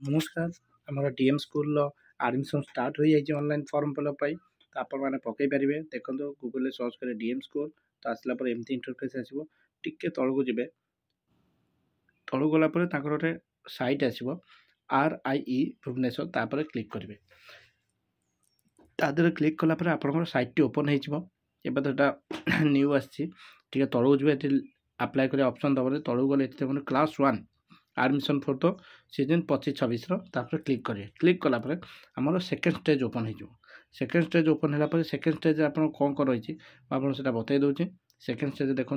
नमस्कार आमर DM school admission start हो जाए ऑनलाइन फॉर्म फिलअप तो आपण मैंने पकई पारे देखो गूगल सर्च करें डीएम स्कूल तो आसला एमती इंटरफेस आसो टिके तौक जी तौक गलापर गोटे सैट आसो RIE भुवनेश्वर तापर क्लिक करेंगे तादर क्लिक कलापर आप सैट टी ओपन होता न्यू आसी तौक जी आप्लाय कर ऑप्शन दबे तौक गले देखो क्लास 1 एडमिशन फॉर तो सीजन 25-26 क्लिक करेंगे क्लिक कलापर आमर सेकेंड स्टेज ओपन हो सेकेंड स्टेज ओपन है सेकेंड स्टेज आप कौन कौन रही आपको बतई दूसरी सेकेंड स्टेज देखो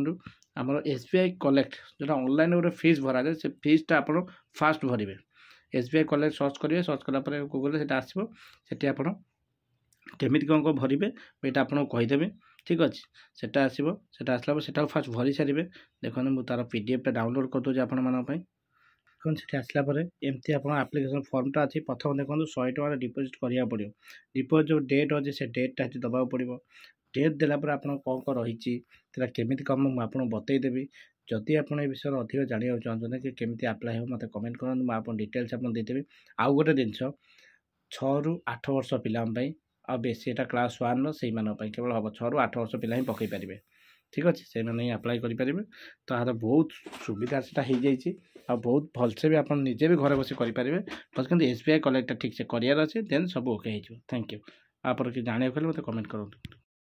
आमर SBI कलेक्ट जो ऑनलाइन गोटे फीस भरा जाए से फीसटा आप फास्ट भरेंगे SBI कलेक्ट सर्च करेंगे सर्च कलापर गूगल से आसो से आप केमिति कौन कौन भरेंगे ये आपको कहीदेवी ठीक अच्छे सेटा आसो से आसला से फास्ट भरी सारे देखो मुझे तार PDF डाउनलोड करदे आप से आसला एमती आप आप्लिकेसन फर्मटा अच्छी प्रथम देखो 100 टका डिपोजिट करा पड़ो डिपोजिट जो डेट अच्छे से डेटा दबाक पड़ो डेट देलापर आप कौन कौन रही केमी कम मुझे बतईदेवी जदि आप विषय अधिक जानवा चाहते कि केमी आप्लाय हो मत कमेंट करूँ मुझे डिटेल्स आपको देदेवी आउ गोटे जिनस 6 ରୁ 8 वर्ष पिलांपाई आ बेसी एटा क्लास 1 से केवल हम 6 ରୁ 8 वर्ष पिला ही पकई पारे ठीक अच्छे से मैंने आप्लाय करेंगे तो यार बहुत सुविधा से हो जाए आ बहुत भलसे भी आप निजे भी घर बस करेंगे बस कि SBI कलेक्ट ठीक से करार अच्छे देन सब ओके हो थैंक यू आप कि जानवा मतलब कमेंट करूँ।